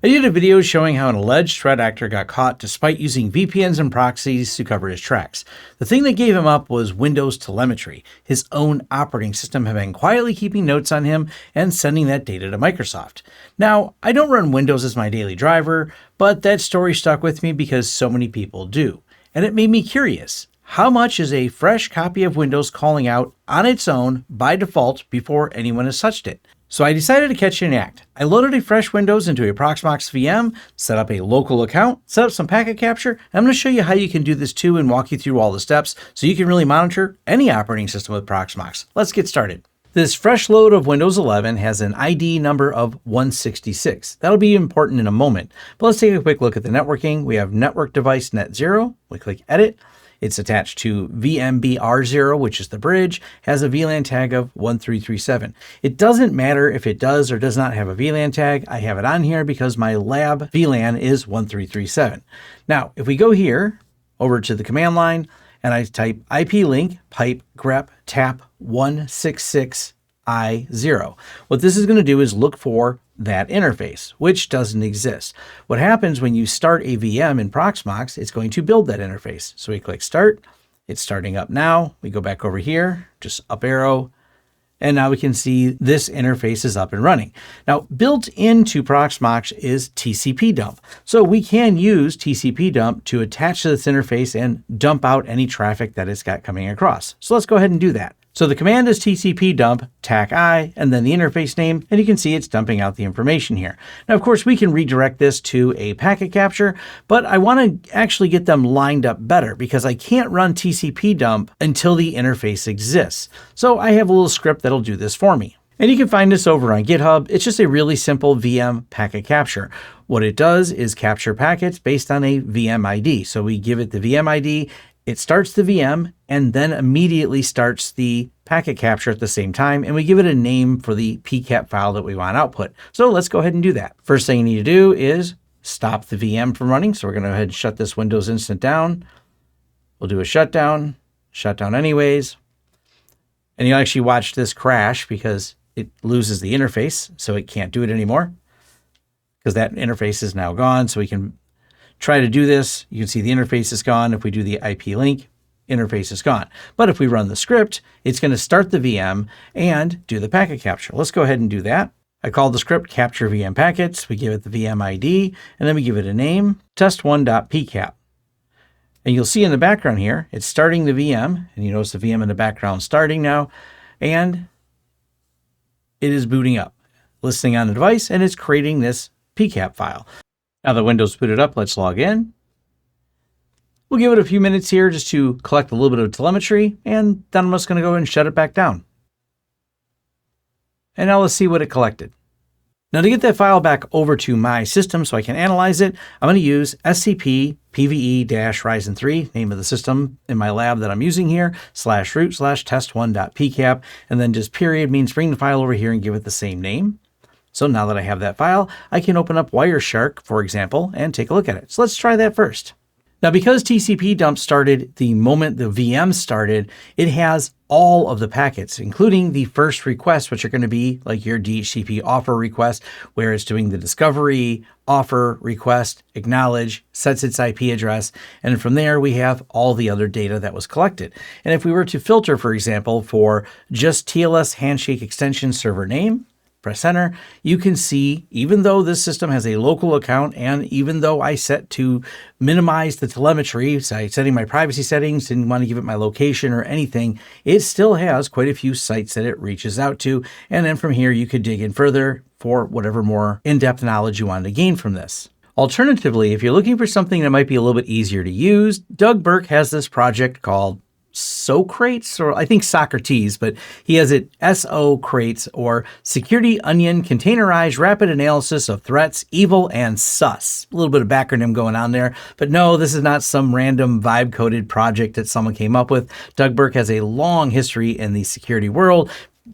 I did a video showing how an alleged threat actor got caught despite using VPNs and proxies to cover his tracks. The thing that gave him up was Windows telemetry. His own operating system had been quietly keeping notes on him and sending that data to Microsoft. Now, I don't run Windows as my daily driver, but that story stuck with me because so many people do. And it made me curious. How much is a fresh copy of Windows calling out on its own by default before anyone has touched it? So I decided to catch it in act. I loaded a fresh Windows into a Proxmox VM, set up a local account, set up some packet capture, and I'm going to show you how you can do this too and walk you through all the steps so you can really monitor any operating system with Proxmox. Let's get started. This fresh load of Windows 11 has an ID number of 166. That'll be important in a moment, but let's take a quick look at the networking. We have network device net 0. We click edit. It's attached to VMBR0, which is the bridge, has a VLAN tag of 1337. It doesn't matter if it does or does not have a VLAN tag. I have it on here because my lab VLAN is 1337. Now, if we go here over to the command line and I type IP-link pipe grep tap 166I0, what this is going to do is look for that interface, which doesn't exist. What happens when you start a VM in Proxmox, it's going to build that interface. So we click start, it's starting up now. We go back over here, just up arrow, and now we can see this interface is up and running. Now, built into Proxmox is tcpdump. So we can use tcpdump to attach to this interface and dump out any traffic that it's got coming across. So let's go ahead and do that. So the command is tcpdump tac-i and then the interface name, and you can see it's dumping out the information here. Now, of course, we can redirect this to a packet capture, but I want to actually get them lined up better because I can't run tcpdump until the interface exists. So I have a little script that'll do this for me. And you can find this over on GitHub. It's just a really simple VM packet capture. What it does is capture packets based on a VM ID. So we give it the VM ID, it starts the VM, and then immediately starts the packet capture at the same time, and we give it a name for the PCAP file that we want output. So let's go ahead and do that. First thing you need to do is stop the VM from running. So we're going to go ahead and shut this Windows instant down. We'll do a shutdown anyways. And you'll actually watch this crash because it loses the interface, so it can't do it anymore because that interface is now gone. So we can try to do this. You can see the interface is gone. If we do the IP link, interface is gone. But if we run the script, it's going to start the VM and do the packet capture. Let's go ahead and do that. I call the script capture VM packets. We give it the VM ID, and then we give it a name, test1.pcap. And you'll see in the background here, it's starting the VM, and you notice the VM in the background starting now, and it is booting up, listening on the device, and it's creating this PCAP file. Now that Windows booted up, let's log in. We'll give it a few minutes here just to collect a little bit of telemetry, and then I'm just going to go and shut it back down. And now let's see what it collected. Now to get that file back over to my system so I can analyze it, I'm going to use scp pve-ryzen 3, name of the system in my lab that I'm using here, /root/test1.pcap, and then just period means bring the file over here and give it the same name. So now that I have that file, I can open up Wireshark, for example, and take a look at it. So let's try that first. Now, because tcpdump started the moment the VM started, it has all of the packets, including the first requests, which are going to be like your DHCP offer request, where it's doing the discovery, offer, request, acknowledge, sets its IP address, and from there we have all the other data that was collected. And if we were to filter, for example, for just TLS handshake extension server name, press enter, you can see, even though this system has a local account and even though I set to minimize the telemetry, so I'm setting my privacy settings, didn't want to give it my location or anything, it still has quite a few sites that it reaches out to. And then from here, you could dig in further for whatever more in-depth knowledge you wanted to gain from this. Alternatively, if you're looking for something that might be a little bit easier to use, Doug Burk has this project called Socrates, or I think Socrates, but he has it Socrates, or Security Onion Containerized Rapid Analysis of Threats, Evil, and Sus. A little bit of acronym going on there, but no, this is not some random vibe-coded project that someone came up with. Doug Burk has a long history in the security world,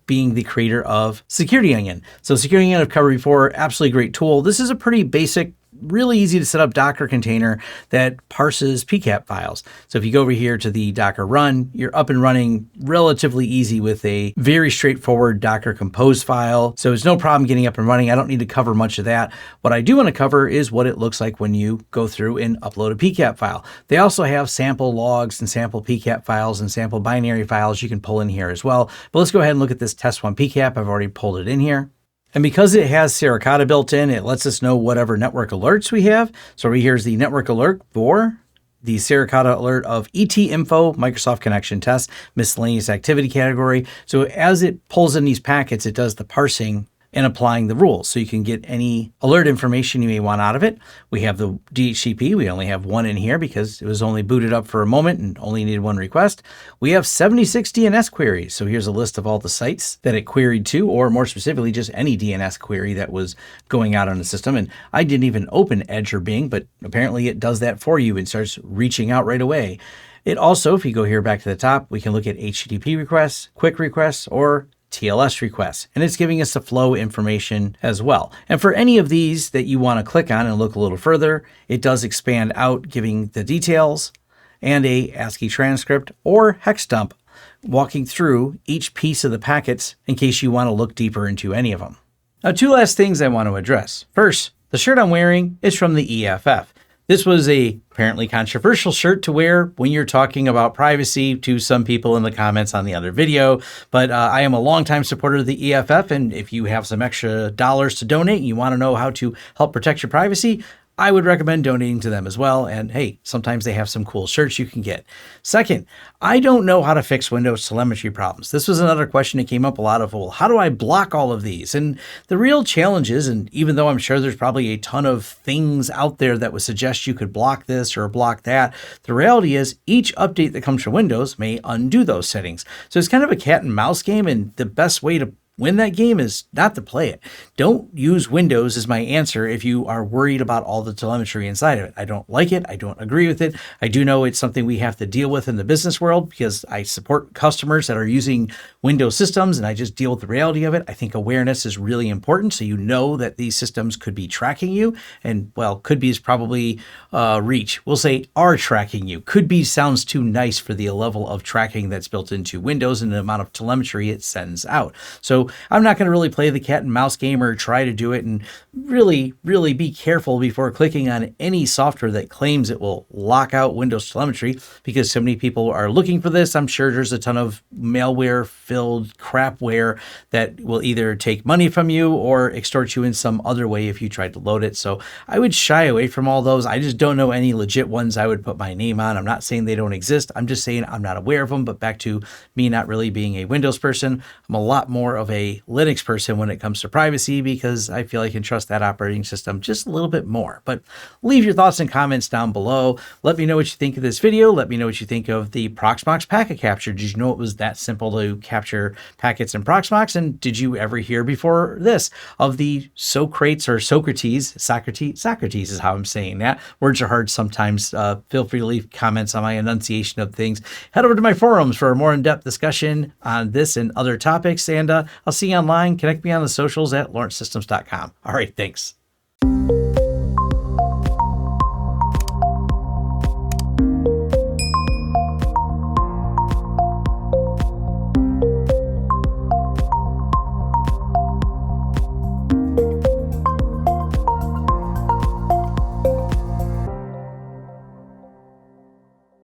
being the creator of Security Onion. So Security Onion I've covered before, absolutely great tool. This is a pretty basic really easy to set up Docker container that parses PCAP files. So if you go over here to the Docker run, you're up and running relatively easy with a very straightforward Docker compose file. So it's no problem getting up and running. I don't need to cover much of that. What I do want to cover is what it looks like when you go through and upload a PCAP file. They also have sample logs and sample PCAP files and sample binary files you can pull in here as well. But let's go ahead and look at this test1 PCAP. I've already pulled it in here. And because it has Suricata built in, it lets us know whatever network alerts we have. So here's the network alert for the Suricata alert of ET info, Microsoft connection test, miscellaneous activity category. So as it pulls in these packets, it does the parsing and applying the rules. So you can get any alert information you may want out of it. We have the DHCP. We only have one in here because it was only booted up for a moment and only needed one request. We have 76 DNS queries. So here's a list of all the sites that it queried to, or more specifically, just any DNS query that was going out on the system. And I didn't even open Edge or Bing, but apparently it does that for you and starts reaching out right away. It also, if you go here back to the top, we can look at HTTP requests, quick requests, or TLS requests, and it's giving us the flow information as well. And for any of these that you want to click on and look a little further, it does expand out, giving the details and a ASCII transcript or hex dump, walking through each piece of the packets in case you want to look deeper into any of them. Now, two last things I want to address. First, the shirt I'm wearing is from the EFF. This was a apparently controversial shirt to wear when you're talking about privacy to some people in the comments on the other video, but I am a longtime supporter of the EFF, and if you have some extra dollars to donate and you want to know how to help protect your privacy, I would recommend donating to them as well. And hey, sometimes they have some cool shirts you can get. Second, I don't know how to fix Windows telemetry problems. This was another question that came up a lot of, well, how do I block all of these? And the real challenge is, and even though I'm sure there's probably a ton of things out there that would suggest you could block this or block that, the reality is each update that comes from Windows may undo those settings. So it's kind of a cat and mouse game, and the best way to win that game is not to play it. Don't use Windows as my answer if you are worried about all the telemetry inside of it. I don't like it. I don't agree with it. I do know it's something we have to deal with in the business world because I support customers that are using Windows systems and I just deal with the reality of it. I think awareness is really important so you know that these systems could be tracking you, and well, could be is probably reach. We'll say are tracking you. Could be sounds too nice for the level of tracking that's built into Windows and the amount of telemetry it sends out. So I'm not going to really play the cat and mouse game or try to do it, and really be careful before clicking on any software that claims it will lock out Windows telemetry because so many people are looking for this. I'm sure there's a ton of malware filled crapware that will either take money from you or extort you in some other way if you tried to load it. So I would shy away from all those. I just don't know any legit ones I would put my name on. I'm not saying they don't exist. I'm just saying I'm not aware of them. But back to me not really being a Windows person, I'm a lot more of a Linux person when it comes to privacy because I feel I can trust that operating system just a little bit more. But leave your thoughts and comments down below. Let me know what you think of this video. Let me know what you think of the Proxmox packet capture. Did you know it was that simple to capture packets in Proxmox? And did you ever hear before this of the Socrates or Socrates is how I'm saying that. Words are hard sometimes. Feel free to leave comments on my enunciation of things. Head over to my forums for a more in-depth discussion on this and other topics. And I'll see you online. Connect me on the socials at lawrencesystems.com. All right, thanks.